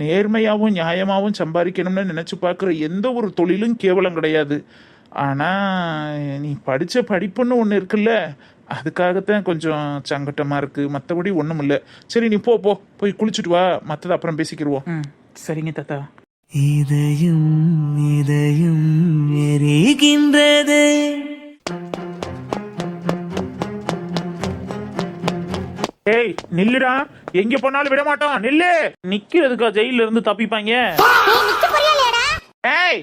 நேர்மையாகவும் நியாயமாகவும் சம்பாதிக்கணும்னு நினச்சி பார்க்குற எந்த ஒரு தொழிலும் கேவலம் கிடையாது. ஆனால் நீ படித்த படிப்புன்னு ஒன்று இருக்குல்ல, அதுக்காகத்தான் கொஞ்சம் சங்கட்டமாக இருக்குது. மற்றபடி ஒன்றும் இல்லை. சரி நீ போய் குளிச்சுட்டு வா, மற்றதை அப்புறம் பேசிக்கிடுவோம். சரிங்க தாத்தா. இதயம் இதயம் எரிகின்றது. ஏய் நில்லுடா, எங்க போனாலும் விட மாட்டோம். நில்லு. நிக்கிறதுக்கா ஜெயில இருந்து தப்பிப்பாங்க? ஏய்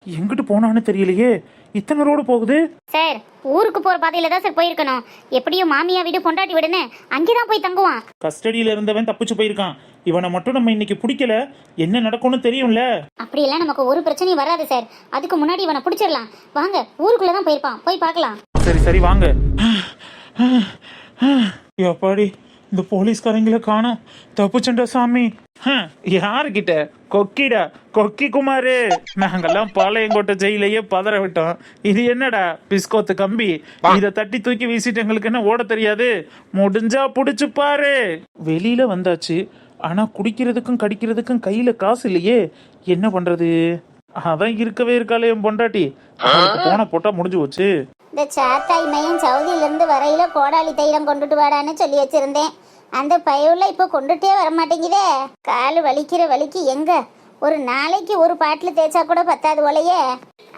எங்கிட்டு போனான்னு தெரியலையே, இத்தனை ரோடு போகுது. சார் ஊருக்கு போற பாதையில தான் சார் போயிருக்கணும். எப்படியும் மாமியா வீடு பொண்டாட்டி வீடுன்னு அங்கேதான் போய் தங்குவான். கஸ்டடியில இருந்தவன் தப்பிச்சு போயிருக்கான். இவனை மட்டும் நம்ம இன்னைக்கு பிடிக்கல, என்ன நடக்கும்னு தெரியும்ல. அப்படியெல்லாம் நமக்கு ஒரு பிரச்சனையும் வராது சார். அதுக்கு முன்னாடி இவனை பிடிச்சிடலாம். வாங்க, ஊருக்குள்ளதான் போயிருப்பான், போய் பார்க்கலாம். சரி வாங்க. எப்பாடி இந்த போலீஸ்காரங்களை காணோம். தப்புச்சண்டா சாமி. யாருக்கிட்ட? கொக்கிடா, கொக்கி குமாரு. நாங்கெல்லாம் பாளையங்கோட்டை ஜெயிலையே பதற விட்டோம். இது என்னடா பிஸ்கோத்து கம்பி? இத தட்டி தூக்கி வீசிட்டு எங்களுக்கு என்ன ஓட தெரியாது? முடிஞ்சா புடிச்சு பாரு. வெளியில வந்தாச்சு, ஆனா குடிக்கிறதுக்கும் கடிக்கிறதுக்கும் கையில காசு இல்லையே. என்ன பண்றது? அதான் இருக்கவே இருக்காளே என் பொண்டாட்டி. போன போட்டா முடிஞ்சு போச்சு. இந்த சாத்தாய் மையம் சவுதியில இருந்து வரையில கோடாலி தைலம் கொண்டுட்டு வாடான்னு சொல்லி வச்சிருந்தேன். அந்த பயவுல இப்ப கொண்டுட்டே வரமாட்டேங்குதே. காலு வலிக்கிற வலிக்கு எங்க ஒரு நாளைக்கு ஒரு பாட்டில் தேய்ச்சா கூட பத்தாது போலையே.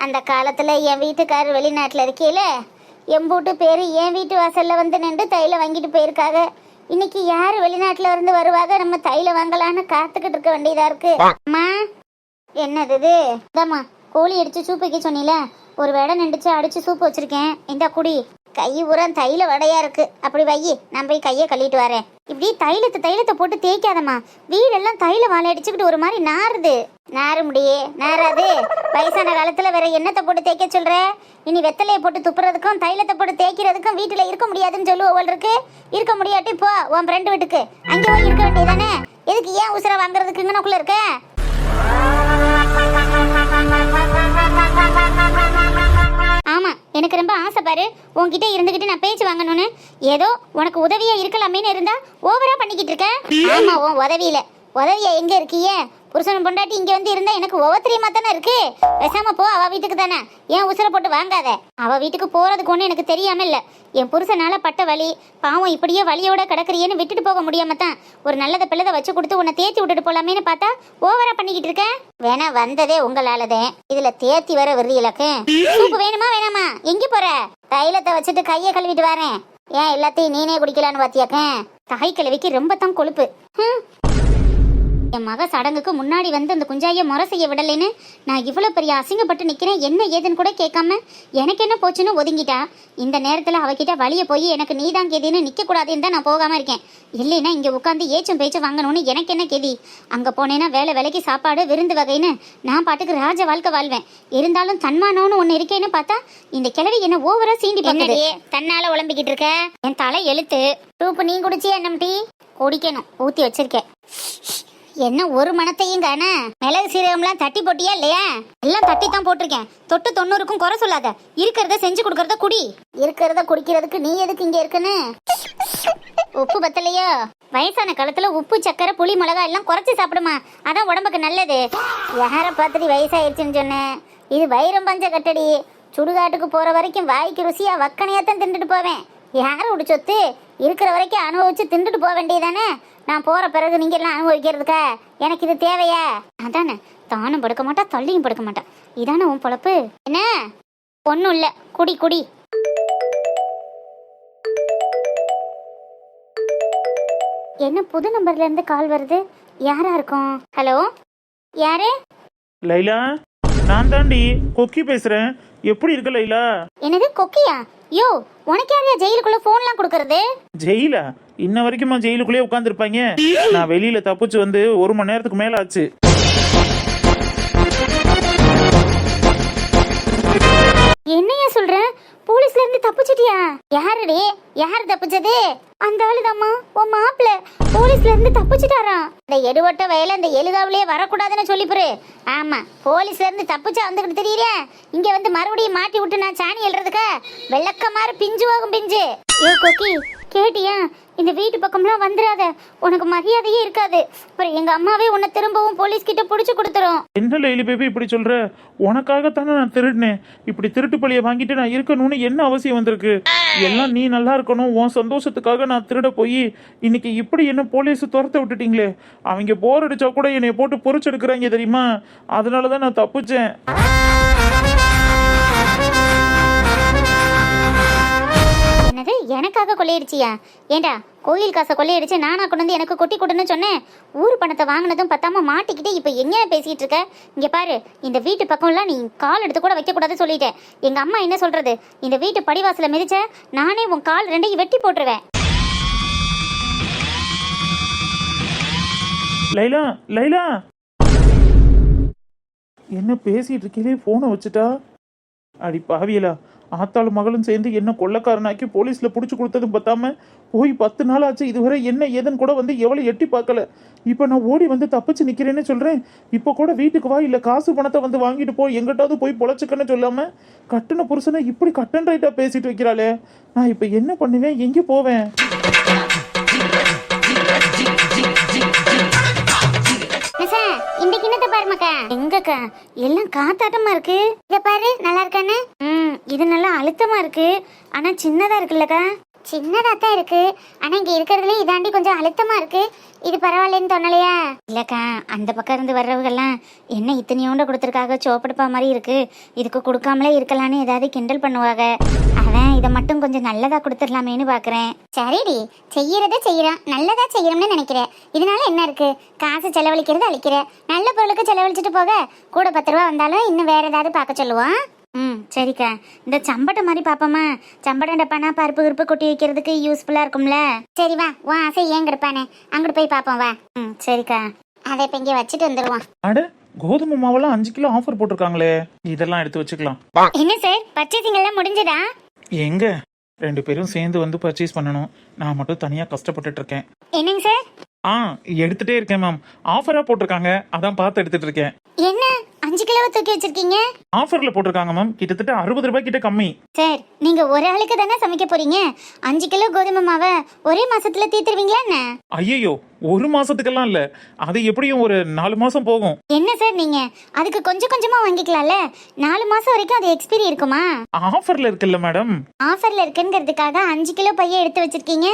அந்த காலத்துல என் வீட்டுக்காரர் வெளிநாட்டுல இருக்கையில எம்பூட்டு பேரு என் வீட்டு வாசல்ல வந்து நின்று தைலம் வாங்கிட்டு போயிருக்காங்க. இன்னைக்கு யாரு வெளிநாட்டுல இருந்து வருவாங்க, நம்ம தைலம் வாங்கலான்னு காத்துக்கிட்டு இருக்க வேண்டியதா இருக்கு. அம்மா என்னது இது? இதாம்மா கோழி அடிச்சு சூப்பு வைக்க சொன்னீல, ஒரு வடை நின்றுச்சு அடிச்சு சூப்பு வச்சிருக்கேன். இந்த குடி. கை உரம் தைல வடையா இருக்கு. அப்படி வையி, நான் போய் கையை கழுவிட்டு வரேன். இப்படி தைலத்தை போட்டு தேய்க்காதம்மா. வீடெல்லாம் தைல வாழை அடிச்சுக்கிட்டு ஒரு மாதிரி நாறுது. நாறு முடியே நாராது. வயசான காலத்துல வேற எண்ணத்தை போட்டு தேய்க்க சொல்ற? இனி வெத்தலையை போட்டு துப்புறதுக்கும் தைலத்தை போட்டு தேய்க்கிறதுக்கும் வீட்டுல இருக்க முடியாதுன்னு சொல்லுவோல் இருக்கு. இருக்க முடியாட்டி போ உன் ஃப்ரெண்டு வீட்டுக்கு, அங்கே போய் இருக்க வேண்டியதானே. எதுக்கு ஏன் உசுர வாங்குறதுக்கு இங்கனக்குள்ள இருக்க? ஆமா, எனக்கு ரொம்ப ஆசை பாரு, உன்கிட்ட இருந்துகிட்டு நான் பேச்சு வாங்கணும்னு. ஏதோ உனக்கு உதவியா இருக்கலாமேன்னு இருந்தா ஓவரா பண்ணிக்கிட்டு இருக்க. ஆமா, உன் உதவியா எங்க இருக்கீங்க? புருஷன் பொண்டாட்டி இங்க வந்து இருந்தா எனக்கு ஒவ்வொருத்தரியமா தானே இருக்கு. பேசாம போ அவ வீட்டுக்கு தானே. ஏன் உசுர போட்டு வாங்காத. அவ வீட்டுக்கு போறதுக்கு ஒண்ணு எனக்கு தெரியாம இல்ல. என் புருஷனால பட்ட வலி பாவம், இப்படியே வலியோட கிடக்குறியன்னு விட்டுட்டு போக முடியாம தான் ஒரு நல்லத பிள்ளதை வச்சு கொடுத்து உன்னை தேத்தி விட்டுட்டு போலாமேன்னு பார்த்தா ஓவரா பண்ணிக்கிட்டு இருக்க. வேணா வந்ததே உங்களாலதான், இதுல தேத்தி வர விருதியலக்கு. சூப்பு வேணுமா வேணாமா? எங்க போற? தைலத்தை வச்சுட்டு கையை கழுவிட்டு வரேன். ஏன் எல்லாத்தையும் நீனே குடிக்கலான்னு பாத்தியாக்க? தாய் கிழவிக்கு ரொம்ப தான் கொழுப்பு. என் மக சடங்குக்கு முன்னாடி வந்து அந்த குஞ்சாய முறை செய்ய விடலைன்னு நான் இவ்வளவு பெரிய அசிங்கப்பட்டு நிக்கிறேன். என்ன ஏதுன்னு கூட கேட்காம எனக்கு என்ன போச்சுன்னு ஒதுங்கிட்டா. இந்த நேரத்துல அவகிட்ட வழிய போய் எனக்கு நீதான் கேதின்னு நிக்க கூடாதுன்னு தான் நான் போகாம இருக்கேன். இல்லைன்னா இங்க உட்காந்து ஏச்சும் பேச்சும் வாங்கணும்னு எனக்கு என்ன கேதி? அங்க போனேன்னா வேலைக்கு சாப்பாடு விருந்து வகைன்னு நான் பாட்டுக்கு ராஜ வாழ்க்கை வாழ்வேன். இருந்தாலும் தன்மானம்னு ஒண்ணு இருக்கேன்னு பார்த்தா இந்த கிழவி என்ன ஓவரா சீண்டி பார்க்குது. தன்னால உழம்பிக்கிட்டு இருக்க. என் தலை எழுத்து. டூப்பு நீ குடிச்சியா? என்ன டீ குடிக்கணும், ஊத்தி வச்சிருக்கேன். என்ன ஒரு மணத்தையும் காண? மிளகு சீரகம்லாம் தட்டி போட்டியா இல்லையா? எல்லாம் தட்டி தான் போட்டிருக்கேன். தொட்டு 90க்கும் குறை சொல்லாத. இருக்கிறத செஞ்சு கொடுக்கறத குடி. இருக்கிறத குடிக்கிறதுக்கு நீ எதுக்கு இங்க இருக்குன்னு? உப்பு பத்தலையோ? வயசான காலத்துல உப்பு சக்கரை புளி மிளகா எல்லாம் குறைச்சி சாப்பிடுமா, அதான் உடம்புக்கு நல்லது. யார பார்த்துட்டு வயசாயிருச்சுன்னு சொன்னேன்? இது வைரம் பஞ்ச கட்டடி. சுடுகாட்டுக்கு போற வரைக்கும் வாய்க்கு ருசியா வக்கனையாத்தான் தின்னுட்டு போவேன். யாரும் உடி சொத்து? இருக்கிற வரைக்கும் அனுபவிச்சு தின்னுட்டு போக வேண்டியதானே. நான் போற பிறகு நீங்க எல்லாம் அனுபவிக்கிறதுக்கா? எனக்கு இது தேவையா? அதானே, தானும் படுக்க மாட்டா தள்ளியும் படுக்க மாட்டா. இதானே உன் பொழப்பு? என்ன ஒன்னும் இல்ல, குடி. என்ன புது நம்பர்ல இருந்து கால் வருது? யாரா இருக்கும்? ஹலோ, யாரு? லைலா, நான் தாண்டி கொக்கி பேசுறேன். எப்படி இருக்க லைலா? என்னது கொக்கியா? யோ, உனக்கு யாரையா ஜெயிலுக்குள்ள போன்லாம் கொடுக்கறது? ஜெயிலா? இன்ன வரைக்கும் ஜெயிலுக்குள்ளே உட்காந்துருப்பாங்க. நான் வெளியில தப்பிச்சு வந்து 1 மணி நேரத்துக்கு மேல ஆச்சு. என்னையா சொல்ற? போலீஸ்ல இருந்து தப்பிச்சிட்டியா? யாருடே? யார் தப்பிச்சது? அந்த ஆளுதாம்மா, உன் மாப்பிள்ள போலீஸ்ல இருந்து தப்பிச்சிட்டாரா? இந்த எடுவட்ட வயல இந்த எலுகாவிலே வரக்கூடாதுன்னு சொல்லிப்புரு. ஆமா, போலீஸ்ல இருந்து தப்பிச்சா வந்துகிட்டு தெரியல. இங்க வந்து மறுபடியும் மாட்டி விட்டு நான் சாணி எழுறதுக்கா? வெள்ளக்கமாறு பிஞ்சு போகும் பிஞ்சு. ஏ கொக்கி, கேட்டியா? இந்த வீட்டு பக்கம்லாம் வந்துடாத, உனக்கு மரியாதையே இருக்காது. அப்புறம் எங்க அம்மாவே உன்னை திரும்பவும் போலீஸ் கிட்ட புடிச்சு கொடுத்துரும். என்ன லைலி பேபி இப்படி சொல்ற? உனக்காகத்தானே நான் திருடினேன். இப்படி திருட்டு பழிய வாங்கிட்டு நான் இருக்கணும்னு என்ன அவசியம் வந்திருக்கு? எல்லாம் நீ நல்லா இருக்கணும், உன் சந்தோஷத்துக்காக நான் திருட போய் இன்னைக்கு இப்படி என்ன போலீஸ் துரத்த விட்டுட்டீங்களே. அவங்க போர் அடிச்சா கூட என்னை போட்டு பொறிச்செடுக்கிறாங்க தெரியுமா? அதனாலதான் நான் தப்பிச்சேன். என்னது, எனக்காக கொள்ளையடிச்சியா? ஏண்டா, கோயில் காசை கொள்ளையடிச்சு நானா கொண்டு வந்து எனக்கு கொட்டி கொடுன்னு சொன்னேன். ஊர் பணத்தை வாங்கினதும் பத்தாம மாட்டிக்கிட்டு இப்ப எங்க பேசிட்டு இருக்க? இங்க பாரு, இந்த வீட்டு பக்கம்லாம் நீ கால் எடுத்து கூட வைக்க கூடாது சொல்லிட்டேன். எங்க அம்மா என்ன சொல்றது? இந்த வீட்டு படிவாசல மிதிச்ச நானே உன் கால் ரெண்டையும் வெட்டி போட்டுருவேன். லைலா, லைலா, என்ன பேசிட்டு இருக்கீங்களே, போனை வச்சுட்டா? அடி பாவியலா, ஆத்தாளும் மகளும் சேர்ந்து என்ன கொள்ளக்காரனாக்கி போலீஸ்ல புடிச்சு கொடுத்ததும் பத்தாம போய் 10 நாள் ஆச்சு. இதுவரை என்ன ஏதுன்னு கூட வந்து எவ்வளவு எட்டி பார்க்கல. இப்ப நான் ஓடி வந்து தப்பிச்சு நிக்கிறேன்னு சொல்றேன். இப்ப கூட வீட்டுக்கு வா, இல்ல காசு பணத்தை வந்து வாங்கிட்டு போ, எங்கிட்டாவது போய் பொழைச்சுக்கன்னு சொல்லாம கட்டின புருஷனை இப்படி கட்டன் ரைட்டா பேசிட்டு வைக்கிறாளே. நான் இப்ப என்ன பண்ணுவேன், எங்க போவேன்? இந்த கிண்ணத்தை பாருமாக்கா. எங்கக்கா எல்லாம் காத்தாட்டமா இருக்கு. இத பாரு, நல்லா இருக்கானே. இது நல்லா அழுத்தமா இருக்கு, ஆனா சின்னதா இருக்குல்லக்கா. சின்னதா தான் இருக்கு, ஆனா இங்க இருக்கிறதுல இதாண்டி கொஞ்சம் அழுத்தமா இருக்கு. இது பரவாயில்லன்னு தோணலையா? இல்லக்கா, அந்த பக்கம் இருந்து வர்றவங்கெல்லாம் என்ன இத்தனையோண்ட கொடுத்துருக்காக, சோப்படுப்பா மாதிரி இருக்கு, இதுக்கு கொடுக்காமலே இருக்கலான்னு ஏதாவது கிண்டல் பண்ணுவாங்க. அதான் இதை மட்டும் கொஞ்சம் நல்லதா கொடுத்துடலாமேன்னு பாக்குறேன். சரிடி, செய்யறத செய்யறான், நல்லதா செய்யறோம்னு நினைக்கிறேன். இதனால என்ன இருக்கு? காசு செலவழிக்கிறது அழிக்கிற, நல்ல பொருளுக்கு செலவழிச்சிட்டு போக கூட 10 ரூபா வந்தாலும் இன்னும் வேற ஏதாவது பார்க்க சொல்லுவான். சரிக்கா, இந்த சம்பட்டை மாதிரி பாப்போமா? சம்படம் டப்பானா பருப்பு கிருப்பு கொட்டி வைக்கிறதுக்கு யூஸ்ஃபுல்லா இருக்கும்ல. சரி வா, உன் ஆசை ஏன் கிடப்பானே, அங்கிட்டு போய் பாப்போம் வா. சரிக்கா, அதை இப்ப இங்க வச்சுட்டு வந்துருவான். அட, கோதுமை மாவெல்லாம் 5 கிலோ ஆஃபர் போட்டிருக்காங்களே, இதெல்லாம் எடுத்து வச்சுக்கலாம். என்ன சார், பர்ச்சேசிங் எல்லாம் முடிஞ்சதா? எங்க 2 பேரும் சேர்ந்து வந்து பர்ச்சேஸ் பண்ணணும், நான் மட்டும் தனியா கஷ்டப்பட்டுட்டு இருக்கேன். என்னங்க சார்? எடுத்துட்டே இருக்கேன் மேம். ஆஃபரா போட்டிருக்காங்க, அதான் பார்த்து எடுத்துட்டு இருக்கேன். என்ன 5 கிலோ தூக்கி வச்சிருக்கீங்க? ஆஃபர்ல போட்டிருக்காங்க மேம், கிட்டத்தட்ட 60 ரூபாய் கிட்ட கம்மி. சார், நீங்க ஒரு ஆளுக்கு தானே சமைக்க போறீங்க. 5 கிலோ கோதுமை மாவை ஒரே மாசத்துல தீத்துருவீங்களா என்ன? ஐயோ, 1 மாசத்துக்கெல்லாம் இல்ல, அது எப்படியும் ஒரு 4 மாசம் போகும். என்ன சார் நீங்க, அதுக்கு கொஞ்சம் கொஞ்சமா வாங்கிக்கலாம்ல. 4 மாசம் வரைக்கும் அது எக்ஸ்பீரி இருக்குமா? ஆஃபர்ல இருக்குல்ல மேடம். ஆஃபர்ல இருக்குங்கிறதுக்காக 5 கிலோ பைய எடுத்து வச்சிருக்கீங்க.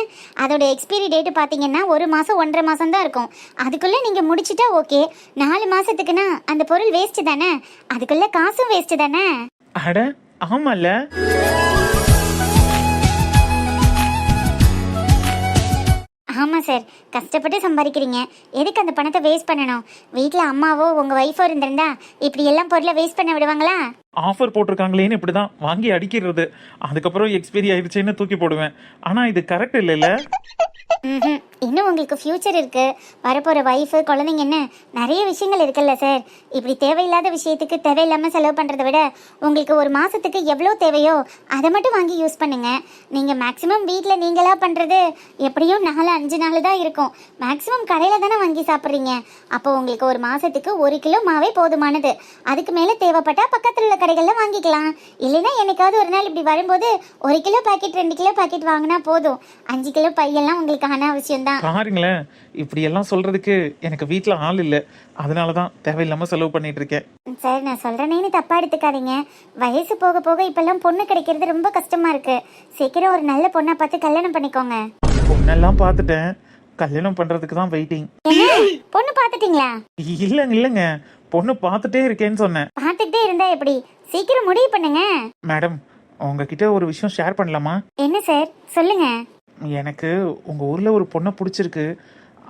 அதோட எக்ஸ்பீரி டேட் பாத்தீங்கன்னா 1 மாசம் 1.5 மாசம் தான் இருக்கும். அதுக்குள்ள நீங்க முடிச்சிட்டா ஓகே. 4 மாசத்துக்குன்னா அந்த பொருள் வேஸ்ட் தானே, அதுக்குள்ள காசும் வேஸ்ட் தானே. அட ஆமால. ஆமா சார், கஷ்டப்பட்டு சம்பாதிக்கிறீங்க, எதுக்கு அந்த பணத்தை வேஸ்ட் பண்ணணும்? வீட்டில் அம்மாவோ உங்க ஒய்ஃபோ இருந்திருந்தா இப்படி எல்லாம் பொருளை வேஸ்ட் பண்ண விடுவாங்களா? ஆஃபர் போட்டிருக்காங்களேன்னு இப்படிதான் வாங்கி அடிக்கிறது, அதுக்கப்புறம் எக்ஸ்பீரி ஆயிடுச்சுன்னு தூக்கி போடுவேன். ஆனா இது கரெக்ட் இல்லைல்ல. இன்னும் உங்களுக்கு ஃபியூச்சர் இருக்கு, வரப்போற ஒய்ஃபு குழந்தைங்க, என்ன நிறைய விஷயங்கள் இருக்குல்ல சார். இப்படி தேவையில்லாத விஷயத்துக்கு தேவையில்லாம செலவு பண்றதை விட உங்களுக்கு ஒரு மாசத்துக்கு எவ்வளோ தேவையோ அதை மட்டும் வாங்கி யூஸ் பண்ணுங்க. நீங்க மேக்சிமம் வீட்டில் நீங்களா பண்றது எப்படியும் 4-5 நாள் தான் இருக்கும். மேக்சிமம் கடையில தானே வாங்கி சாப்பிட்றீங்க. அப்போ உங்களுக்கு ஒரு மாசத்துக்கு 1 கிலோ மாவே போதுமானது. அதுக்கு மேல தேவைப்பட்டா பக்கத்துல உள்ள கடைகள்ல வாங்கிக்கலாம். இல்லைன்னா என்னைக்காவது ஒரு நாள் இப்படி வரும்போது 1 கிலோ பாக்கெட் 2 கிலோ பாக்கெட் வாங்கினா போதும். 5 கிலோ பையெல்லாம் உங்களுக்கு அனாவசியம் தான். பாருங்களேன், இப்படி எல்லாம் சொல்றதுக்கு எனக்கு வீட்டுல ஆள் இல்ல, அதனாலதான் தேவையில்லாம செலவு பண்ணிட்டு இருக்கேன். சார், நான் சொல்றேன்னு தப்பா எடுத்துக்காதீங்க. வயசு போக போக இப்பெல்லாம் பொண்ணு கிடைக்கிறது ரொம்ப கஷ்டமா இருக்கு. சீக்கிரம் ஒரு நல்ல பொண்ணா பார்த்து கல்யாணம் பண்ணிக்கோங்க. பொண்ணெல்லாம் பார்த்துட்டேன், கல்யாணம் பண்றதுக்கு தான் வெயிட்டிங். பொண்ணு பார்த்துட்டீங்களா? இல்லங்க, பொண்ணு பார்த்துட்டே இருக்கேன்னு சொன்னேன். பார்த்துட்டே இருந்தா எப்படி? சீக்கிரம் முடிவு பண்ணுங்க. மேடம், உங்ககிட்ட ஒரு விஷயம் ஷேர் பண்ணலாமா? என்ன சார், சொல்லுங்க. எனக்கு உங்க ஊர்ல ஒரு பொண்ணை பிடிச்சிருக்கு,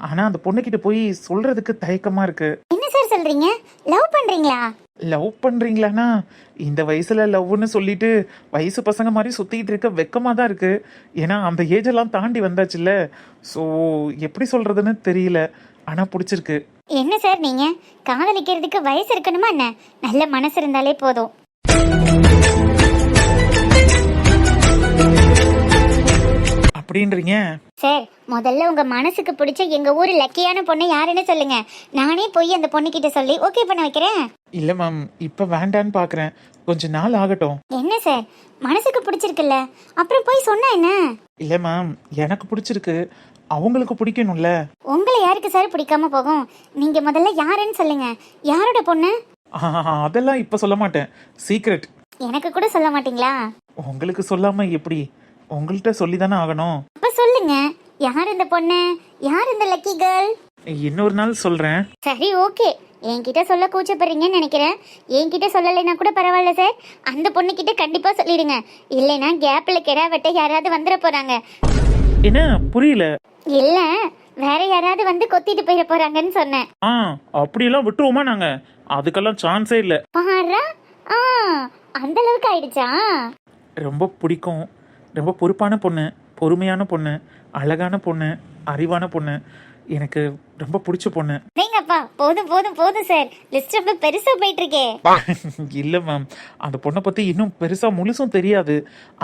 ஆனா அந்த பொண்ணுகிட்ட போய் சொல்றதுக்கு தயக்கமா இருக்கு. என்ன சார் சொல்றீங்க? லவ் பண்றீங்களா? லவ் பண்றீங்களானா, இந்த வயசுல லவ்னு சொல்லிட்டு வயசு பசங்க மாதிரி சுத்திட்டு இருக்க வெக்கமா தான் இருக்கு. ஏன்னா அந்த ஏஜ் எல்லாம் தாண்டி வந்தாச்சுல்ல. ஸோ எப்படி சொல்றதுன்னு தெரியல, ஆனா பிடிச்சிருக்கு. என்ன சார் நீங்க, காதலிக்கிறதுக்கு வயசு இருக்கணுமா என்ன? நல்ல மனசு இருந்தாலே போதும். அப்படின்றீங்க? சார் முதல்ல உங்க மனசுக்கு பிடிச்ச எங்க ஊர் லக்கியான பொண்ணு யாருன்னு சொல்லுங்க. நானே போய் அந்த பொண்ணுகிட்ட சொல்லி ஓகே பண்ண வைக்கிறேன். இல்ல மேம், இப்ப வேண்டான்னு பாக்குறேன், கொஞ்ச நாள் ஆகட்டும். என்ன சார், மனசுக்கு பிடிச்சிருக்குல்ல, அப்புறம் போய் சொன்னா என்ன? இல்ல மேம், எனக்கு பிடிச்சிருக்கு, அவங்களுக்கு பிடிக்கணும்ல. உங்களை யாருக்கு சார் பிடிக்காம போகும்? நீங்க முதல்ல யாருன்னு சொல்லுங்க. யாரோட பொண்ணு? அதெல்லாம் இப்ப சொல்ல மாட்டேன், சீக்ரெட். எனக்கு கூட சொல்ல மாட்டீங்களா? உங்களுக்கு சொல்லாம எப்படி? உங்கள்கிட்ட சொல்லி தானே ஆகணும். அப்ப சொல்லுங்க, யார் இந்த பொண்ணு, யார் இந்த லக்கி கேர்ள்? இன்னொரு நாள் சொல்றேன். சரி ஓகே, என்கிட்ட சொல்ல கூச்சப்படுறீங்கன்னு நினைக்கிறேன். என்கிட்ட சொல்லலைன்னா கூட பரவாயில்ல சார், அந்த பொண்ணுகிட்ட கண்டிப்பா சொல்லிடுங்க. இல்லைன்னா கேப்ல கெடா வெட்ட யாராவது வந்துட போறாங்க. என்ன புரியல? இல்ல, வேற யாராவது வந்து கொத்திட்டு போயிட போறாங்கன்னு சொன்னேன். அப்படியெல்லாம் விட்டுருவோமா நாங்க? அதுக்கெல்லாம் சான்ஸே இல்ல. பாரா, அந்த அளவுக்கு ஆயிடுச்சா? ரொம்ப பிடிக்கும், ரொம்ப பொறுப்பான பொண்ணு, பொறுமையான பொண்ணு, அழகான பொண்ணு, அறிவான பொண்ணு, எனக்கு ரொம்ப பிடிச்ச பொண்ணு. நீங்கப்பா போதும் போதும் போதும் சார், லிஸ்ட் ரொம்ப பெருசா போயிட்டு இருக்கே. இல்ல மேம், அந்த பொண்ணை பத்தி இன்னும் பெருசா முழுசும் தெரியாது,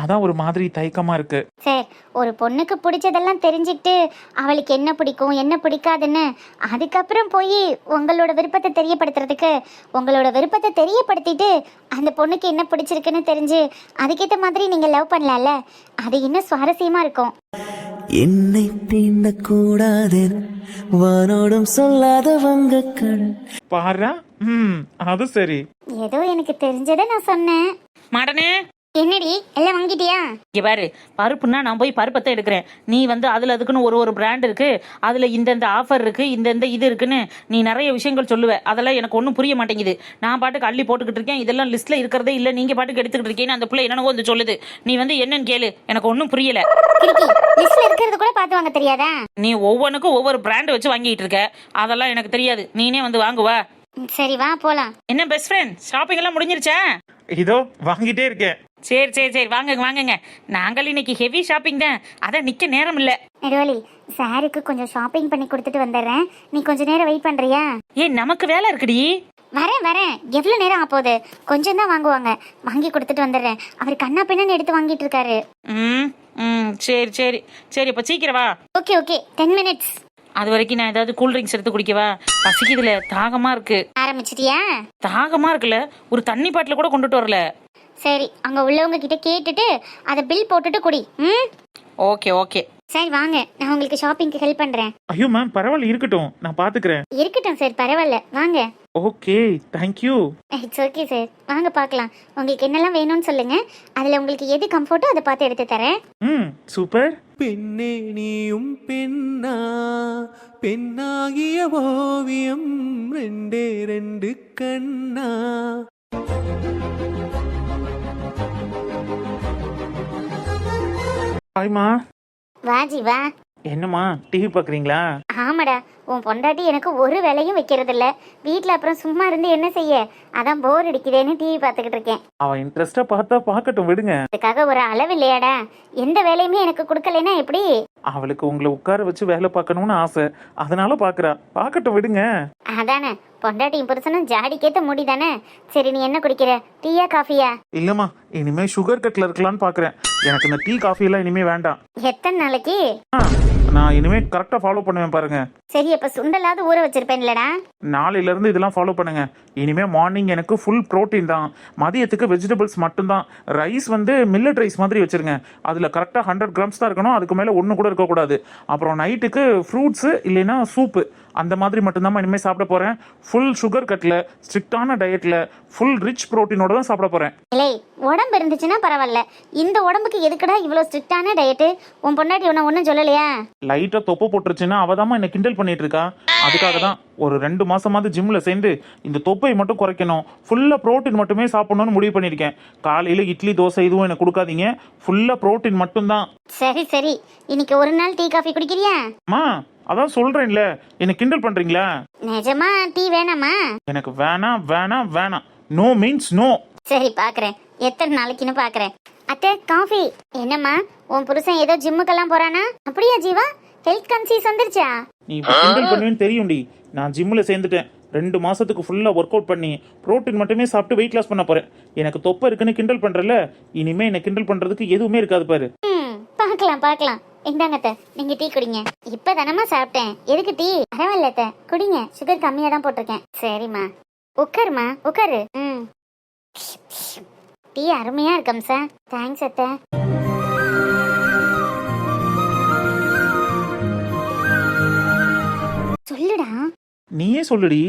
அதான் ஒரு மாதிரி தயக்கமா இருக்கு. சார், ஒரு பொண்ணுக்கு பிடிச்சதெல்லாம் தெரிஞ்சுட்டு அவளுக்கு என்ன பிடிக்கும் என்ன பிடிக்காதுன்னு அதுக்கப்புறம் போய் உங்களோட விருப்பத்தை தெரியப்படுத்துறதுக்கு, உங்களோட விருப்பத்தை தெரியப்படுத்திட்டு அந்த பொண்ணுக்கு என்ன பிடிச்சிருக்குன்னு தெரிஞ்சு அதுக்கேற்ற மாதிரி நீங்க லவ் பண்ணலாம்ல, அது இன்னும் சுவாரஸ்யமா இருக்கும். என்னை தீண்டக்கூடாது வானோடும் சொல்லாத வங்கக்கடல். பாரா, அது சரி. ஏதோ எனக்கு தெரிஞ்சதை நான் சொன்னேன். மாடனே, என்னடி எல்லாம் வாங்கிட்டியா? இங்க பாரு, பருப்புன்னா நான் போய் பருப்பத்தை எடுக்கிறேன். நீ வந்து அதுல அதுக்குன்னு ஒரு பிராண்ட் இருக்கு, அதுல இந்தந்த ஆஃபர் இருக்கு, இந்தந்த இது இருக்குன்னு நீ நிறைய விஷயங்கள் சொல்லுவ. அதெல்லாம் எனக்கு ஒன்றும் புரிய மாட்டேங்குது. நான் பாட்டுக்கு அள்ளி போட்டுக்கிட்டு இருக்கேன், இதெல்லாம் லிஸ்ட்ல இருக்கிறதே இல்லை, நீங்க பாட்டுக்கு எடுத்துக்கிட்டு இருக்கேன்னு அந்த பிள்ளை என்னன்னு வந்து சொல்லுது. நீ வந்து என்னன்னு கேளு, எனக்கு ஒன்றும் புரியல. லிஸ்ட்ல இருக்கிறது கூட பார்த்து வாங்க தெரியாதா? நீ ஒவ்வொன்றுக்கும் ஒவ்வொரு பிராண்ட் வச்சு வாங்கிட்டு இருக்க, அதெல்லாம் எனக்கு தெரியாது. நீனே வந்து வாங்குவா. சரி வா போலாம். என்ன பெஸ்ட் ஃப்ரெண்ட், ஷாப்பிங் எல்லாம் முடிஞ்சிருச்சா? இதோ வாங்கிட்டே இருக்கேன். சரி சரி சரி, வாங்குங்க வாங்குங்க. நாங்கள் இன்னைக்கு ஹெவி ஷாப்பிங் தான், அதான் நிக்க நேரம் இல்ல. நெடுவலி, சாருக்கு கொஞ்சம் ஷாப்பிங் பண்ணி கொடுத்துட்டு வந்துடுறேன், நீ கொஞ்ச நேரம் வெயிட் பண்றியா? நமக்கு வேலை இருக்குடி. வரேன், எவ்வளவு நேரம் ஆப்போகுது? கொஞ்சம் தான் வாங்குவாங்க, வாங்கி கொடுத்துட்டு வந்துடுறேன். அவர் கண்ணா பின்னு எடுத்து வாங்கிட்டு இருக்காரு. சரி சரி சரி, அப்ப சீக்கிரம் வா. Okay 10 minutes. அது வரைக்கும் நான் ஏதாவது கூல் ட்ரிங்க்ஸ் எடுத்து குடிக்கவா? பசிக்குதுல, தாகமா இருக்கு. ஆரம்பிச்சிட்டியா? தாகமா இருக்குல்ல, ஒரு தண்ணி பாட்டில கூட கொண்டுட்டு வரல. சரி, அங்க உள்ளவங்க கிட்ட கேட்டுட்டு அதை பில் போட்டுட்டு குடி. Okay okay. சரி வாங்க, நான் உங்களுக்கு ஷாப்பிங்க்கு ஹெல்ப் பண்றேன். ஐயோ மேம், பரவாயில்ல, இருக்கட்டும், நான் பாத்துக்கிறேன். இருக்கட்டும் சார், பரவாயில்ல, வாங்க. Okay, thank you. It's okay sir, வாங்க பார்க்கலாம். உங்களுக்கு என்னெல்லாம் வேணும்னு சொல்லுங்க, அதுல உங்களுக்கு எது கம்ஃபர்ட்டோ அதை பார்த்து எடுத்து தரேன். சூப்பர். பெண்ணே நீயும் பெண்ணா, பெண்ணாகிய ஓவியம் ரெண்டே ரெண்டு கண்ணா. ஹாய்மா. வா ஜீவா. என்னம்மா, டிவி பாக்குறீங்களா? ஆமாடா, உன் பொண்டாட்டி எனக்கு ஒரு வேலையும் வைக்கிறது இல்ல. வீட்டுல அப்புறம் சும்மா இருந்து என்ன செய்ய, அதான் போர் அடிக்குதேன்னு டிவி பார்த்துக்கிட்டு இருக்கேன். அவன் இன்ட்ரெஸ்டா பார்த்தா பார்க்கட்டும், விடுங்க. அதுக்காக ஒரு அளவு இல்லையாடா? எந்த வேலையுமே எனக்கு கொடுக்கலைன்னா எப்படி? அவளுக்கு உங்களை உட்கார வச்சு வேலை பார்க்கணும்னு ஆசை, அதனால பாக்குறா, பார்க்கட்டும், விடுங்க. அதானே, பொண்டாட்டியும் புருஷனும் ஜாடிக்கேத்த முடி தானே. சரி, நீ என்ன குடிக்கிற, டீயா காஃபியா? இல்லம்மா, இனிமே சுகர் கட்ல இருக்கலாம்னு பாக்குறேன். எனக்கு இந்த டீ காஃபி எல்லாம் இனிமே வேண்டாம். எத்தனை நாளைக்கு? நான் இனிமே கரெக்டா ஃபாலோ பண்ணுவேன் பாருங்க. சரி, அப்ப சுண்டலாவது ஊற வச்சிருப்பேன்லடா. நாளையில இருந்து இதெல்லாம் ஃபாலோ பண்ணுங்க. இனிமே மார்னிங் எனக்கு ஃபுல் புரோட்டீன் தான், மதியத்துக்கு வெஜிடபிள்ஸ் மட்டும்தான். ரைஸ் வந்து மில்லட் ரைஸ் மாதிரி வச்சிருங்க, அதுல கரெக்டா 100 grams தான் இருக்கணும், அதுக்கு மேல ஒண்ணு கூட இருக்கக்கூடாது. அப்புறம் நைட்டுக்கு ஃப்ரூட்ஸ் இல்லைன்னா சூப்பு, அந்த மாதிரி மட்டும்தான் இனிமே சாப்பிட போறேன். ஃபுல் சுகர் கட்ல, ஸ்ட்ரிக்டான டயட்ல, ஃபுல் ரிச் புரோட்டீனோட தான் சாப்பிட போறேன். இல்லை, உடம்பு இருந்துச்சுன்னா பரவாயில்ல, இந்த உடம்புக்கு எதுக்குடா இவ்வளவு ஸ்ட்ரிக்டான டயட்டு? உன் பொண்டாட்டி உன்ன ஒன்னும் சொல்லலையா? லைட்டா தொப்பை போட்டுருச்சுன்னா அவதாம்மா என்ன கிண்டல் பண்ணிட்டு இருக்கா. அதுக்காக தான் ஒரு 2 மாசமாவது ஜிம்ல சேர்ந்து இந்த தொப்பை மட்டும் குறைக்கணும், ஃபுல்லா புரோட்டீன் மட்டுமே சாப்பிடணும்னு முடிவு பண்ணிருக்கேன். காலையில இட்லி தோசை இதுவும் எனக்கு கொடுக்காதீங்க, ஃபுல்லா புரோட்டீன் மட்டும்தான். சரி, இன்னைக்கு ஒரு நாள் டீ காஃபி குடிக்கிறியா? அம்மா, அதான் சொல்றேன்ல, என்ன கிண்டல் பண்றீங்களா? நிஜமா டீ வேணாமா? எனக்கு வேணாம் வேணாம் வேணாம், நோ மீன்ஸ் நோ. சரி, பாக்குறேன், எத்தனை நாளைக்குன்னு பாக்குறேன். அத்தை, காஃபி. என்னம்மா, உன் புருஷன் ஏதோ ஜிம்முக்கெல்லாம் போறானா? அப்படியா ஜீவா? ஹெல்த் கான்சியஸ் வந்துருச்சா? நீ இப்ப கிண்டல் பண்ணுவேன்னு தெரியும்டி. நான் ஜிம்ல சேர்ந்துட்டேன், 2 மாசத்துக்கு ஃபுல்லா ஒர்க் அவுட் பண்ணி புரோட்டீன் மட்டுமே சாப்பிட்டு வெயிட் லாஸ் பண்ண போறேன். எனக்கு தொப்பை இருக்குன்னு கிண்டல் பண்றல, இனிமே என்ன கிண்டல் பண்றதுக்கு எதுவுமே இருக்காது பாரு. பார்க்கலாம். இந்தாங்க அத்தை, நீங்க டீ குடிங்க. இப்ப தானமா சாப்பிட்டேன், எதுக்கு டீ? பரவாயில்ல அத்தை, குடிங்க, சுகர் கம்மியா தான் போட்டிருக்கேன். சரிம்மா, உட்காருமா, உட்காரு. டீ அருமையா இருக்கும் சார். தேங்க்ஸ் அத்தை. சொல்லுடா. நீயே சொல்லுடி.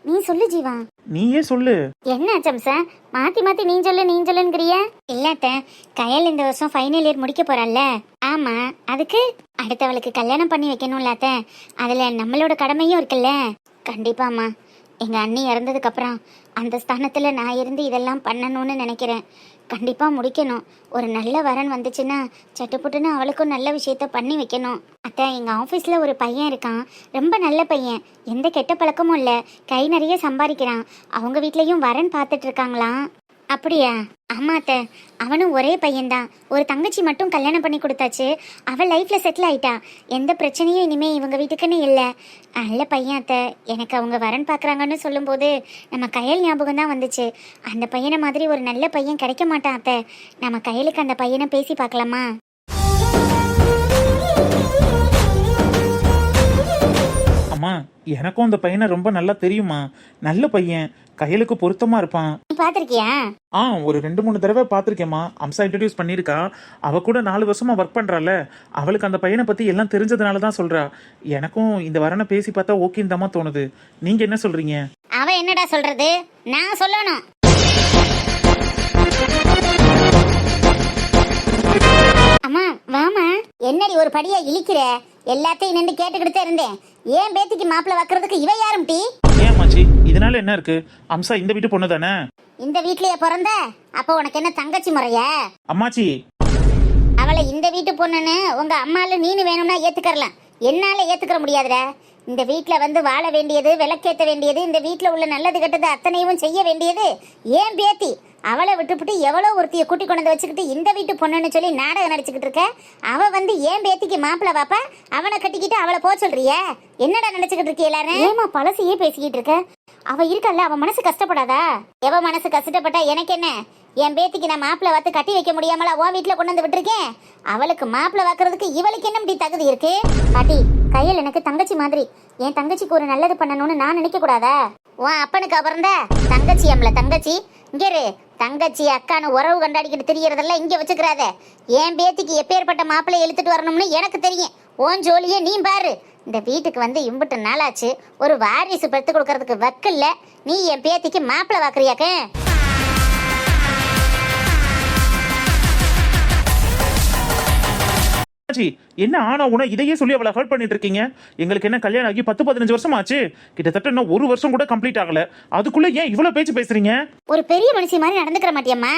நீ சொல்லு ஜீவா. நீயே சொல்லு. என்ன ஆச்சம் சார், மாத்தி மாத்தி நீ சொல்லுங்கிறிய? இல்லாத்த, கயல் இந்த வருஷம் ஃபைனல் இயர் முடிக்க போறாள்ல. ஆமா, அதுக்கு அடுத்தவளுக்கு கல்யாணம் பண்ணி வைக்கணும்ல அத்தை. அதுல நம்மளோட கடமையும் இருக்குல்ல. கண்டிப்பாம்மா, எங்க அண்ணி இறந்ததுக்கு அப்புறம் அந்த ஸ்தானத்துல நான் இருந்து இதெல்லாம் பண்ணணும்னு நினைக்கிறேன். கண்டிப்பா முடிக்கணும். ஒரு நல்ல வரன் வந்துச்சுன்னா சட்டுப்புட்டுன்னு அவளுக்கும் நல்ல விஷயத்த பண்ணி வைக்கணும். அத்தை, எங்க ஆபீஸ்ல ஒரு பையன் இருக்கான், ரொம்ப நல்ல பையன், எந்த கெட்ட பழக்கமும் இல்ல, கை நிறைய சம்பாதிக்கிறான். அவங்க வீட்லயும் வரன் பார்த்துட்டு இருக்காங்களாம். அப்படியா? ஆமா அத்தை, அவனும் ஒரே பையன்தான். ஒரு தங்கச்சி மட்டும் கல்யாணம் பண்ணி கொடுத்தாச்சு. அவள் லைஃப்ல செட்டில் ஆயிட்டா. எந்த பிரச்சனையும் இனிமே இவங்க வீட்டுக்குன்னு இல்லை. நல்ல பையன் அத்தை. எனக்கு அவங்க வரன் பார்க்குறாங்கன்னு சொல்லும்போது நம்ம கயல் ஞாபகம் தான் வந்துச்சு. அந்த பையனை மாதிரி ஒரு நல்ல பையன் கிடைக்க மாட்டான் அத்தை. நம்ம கயலுக்கு அந்த பையனை பேசி பார்க்கலாமா? அம்மா, எனக்கும் அந்த பையனை ரொம்ப நல்லா தெரியுமா. நல்ல பையன், கையலுக்கு பொருத்தமா இருப்பான். நீ பாத்திருக்கியா? ஒரு 2-3 தடவை பார்த்துருக்கேம்மா. அம்சா இன்ட்ரடியூஸ் பண்ணியிருக்கா. அவ கூட 4 வருஷமா ஒர்க் பண்றால. அவளுக்கு அந்த பையனை பத்தி எல்லாம் தெரிஞ்சதுனால தான் சொல்றா. எனக்கும் இந்த வரனை பேசி பார்த்தா ஓகேன்னு தான் தோணுது. நீங்க என்ன சொல்றீங்க? அவ என்னடா சொல்றது, நான் சொல்லணும். அம்மா வாமா. என்னடி ஒரு படியா இழிக்கிற? எல்லாத்தையும் நின்று கேட்டுக்கிட்டு இருந்தேன். ஏன் பேத்திக்கு மாப்பிள்ள வைக்கிறதுக்கு இவ யாரும் டீ? ஏன் மாச்சி, இதனால என்ன இருக்கு? அம்சா இந்த வீட்டு பொண்ணு தானே. இந்த வீட்லயே பிறந்த, அப்ப உனக்கு என்ன தங்கச்சி முறையா? அம்மாச்சி, அவளை இந்த வீட்டு பொண்ணுன்னு உங்க அம்மால நீனு வேணும்னா ஏத்துக்கறலாம். என்னால ஏத்துக்கிற முடியாதுடா. இந்த வீட்ல வந்து வாழ வேண்டியது, விளக்கேற்ற வேண்டியது, இந்த வீட்ல உள்ள நல்லது கெட்டது அத்தனையும் செய்ய வேண்டியது ஏன் பேத்தி. அவளை விட்டுப்புட்டு எவ்வளோ ஒருத்திய கூட்டி கொண்டு வந்து வச்சுக்கிட்டு இந்த வீட்டு பொண்ணுன்னு சொல்லி நாடகம் நடிச்சுக்கிட்டு இருக்க. அவ வந்து ஏன் பேத்திக்கு மாப்பிள்ள வாப்பா, அவனை கட்டிக்கிட்டு அவளை போக சொல்றிய? என்னடா நினைச்சுக்கிட்டு இருக்க எல்லாரும்? ஏமா பழசையே பேசிக்கிட்டு இருக்க? அவ இருக்கல்ல, அவ மனசு கஷ்டப்படாதா? எவ மனசு கஷ்டப்பட்டா எனக்கு என்ன? என் பேத்திக்கு நான் மாப்பிள்ள வாத்து கட்டி வைக்க முடியாமலா உன் வீட்டுல கொண்டு வந்து விட்டுருக்கேன். அவளுக்கு மாப்பிள்ள வாக்குறதுக்கு இவளுக்கு என்ன இப்படி தகுதி இருக்கு? பாட்டி, கையில் எனக்கு தங்கச்சி மாதிரி. என் தங்கச்சிக்கு ஒரு நல்லது பண்ணணும்னு நான் நினைக்க கூடாதா? உன் அப்பனுக்கு அப்புறம் தான் தங்கச்சி. அம்மல தங்கச்சி இங்க இரு. தங்கச்சி அக்கான்னு உறவு கண்டாடிக்கிட்டு தெரியறதெல்லாம் இங்க வச்சுக்கிறாத. என் பேத்திக்கு எப்பேற்பட்ட மாப்பிள்ளை இழுத்துட்டு வரணும்னு எனக்கு தெரியும். ஓன் ஜோலியே நீ பாரு. இந்த வீட்டுக்கு வந்து இம்புட்டு நாளாச்சு, ஒரு வாரிசு பெற்று கொடுக்கறதுக்கு வக்கில்ல. நீ என் பேத்திக்கு மாப்பிள்ளை வாக்குறியாக்க? என்ன ஆனா உன இதையே சொல்லி அவளை ஹர்ட் பண்ணிட்டு இருக்கீங்க? எங்களுக்கு என்ன கல்யாணம் ஆகி 10-15 வருஷம் ஆச்சு. கிட்டத்தட்ட இன்னும் 1 வருஷம் கூட கம்ப்ளீட் ஆகல. அதுக்குள்ள ஏன் இவ்வளவு பேச்சு பேசுறீங்க? ஒரு பெரிய மனுஷி மாதிரி நடந்துக்கிற மாட்டியம்மா?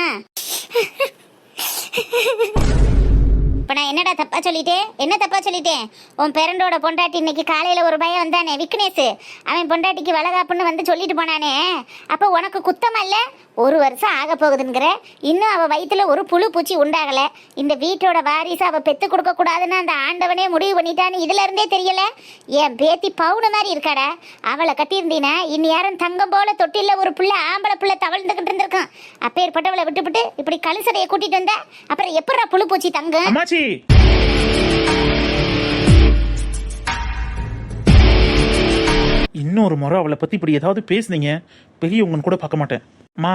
இப்ப நான் என்னடா தப்பா சொல்லிட்டேன்? என்ன தப்பா சொல்லிட்டேன்? உன் பேரண்டோட பொண்டாட்டி இன்னைக்கு காலையில ஒரு பையன் வந்தானே, விக்னேஷ். அவன் பொண்டாட்டிக்கு வளகாப்புன்னு வந்து சொல்லிட்டு போனானே, அப்ப உனக்கு குத்தமா இல்ல? 1 வருஷம் ஆக போகுதுங்கிற, இன்னும் அவ வயிற்றுல ஒரு புழு பூச்சி உண்டாகல. இந்த வீட்டோட வாரிசு அவ பெத்து கொடுக்க கூடாதுன்னு அந்த ஆண்டவனே முடிவு பண்ணிட்டான்னு இதுல இருந்தே தெரியல. என் பேத்தி பவுன மாதிரி இருக்காடா. அவளை கட்டியிருந்தீனா இனி யாரும் தங்கம் போல தொட்டில ஒரு புள்ள ஆம்பளை புள்ள தவழ்ந்துகிட்டு இருந்திருக்கான். அப்பேற்பட்டவளை விட்டுவிட்டு இப்படி கழுசடையை கூட்டிட்டு வந்த அப்புறம் எப்படா புழு பூச்சி தங்கம்? அம்மாச்சி, இன்னொரு முறை அவளை பத்தி இப்படி ஏதாவது பேசுனீங்க, பெரியவங்கன்னு கூட பார்க்க மாட்டேன். மா,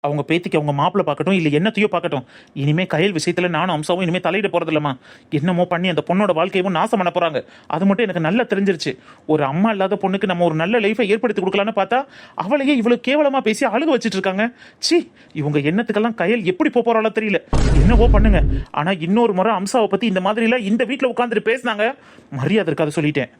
அவங்க பேத்திக்கு அவங்க மாப்பிள்ளை பார்க்கட்டும், இல்லை என்னத்தையோ பார்க்கட்டும். இனிமே கயல் விஷயத்துல நானும் அம்சாவும் இனிமே தலையிட போறது இல்லம்மா. என்னமோ பண்ணி அந்த பொண்ணோட வாழ்க்கையும் நாசம் பண்ண போறாங்க. அது மட்டும் எனக்கு நல்லா தெரிஞ்சிருச்சு. ஒரு அம்மா இல்லாத பொண்ணுக்கு நம்ம ஒரு நல்ல லைஃபை ஏற்படுத்தி கொடுக்கலான்னு பார்த்தா அவளையே இவ்வளவு கேவலமா பேசி அழுக வச்சுட்டு இருக்காங்க. சி, இவங்க எண்ணத்துக்கெல்லாம் கயல் எப்படி போறாளோ தெரியல. என்னவோ பண்ணுங்க, ஆனா இன்னொரு முறை அம்சாவை பத்தி இந்த மாதிரி எல்லாம் இந்த வீட்டுல உட்காந்துட்டு பேசினாங்க, மரியாதை இருக்காது சொல்லிட்டேன்.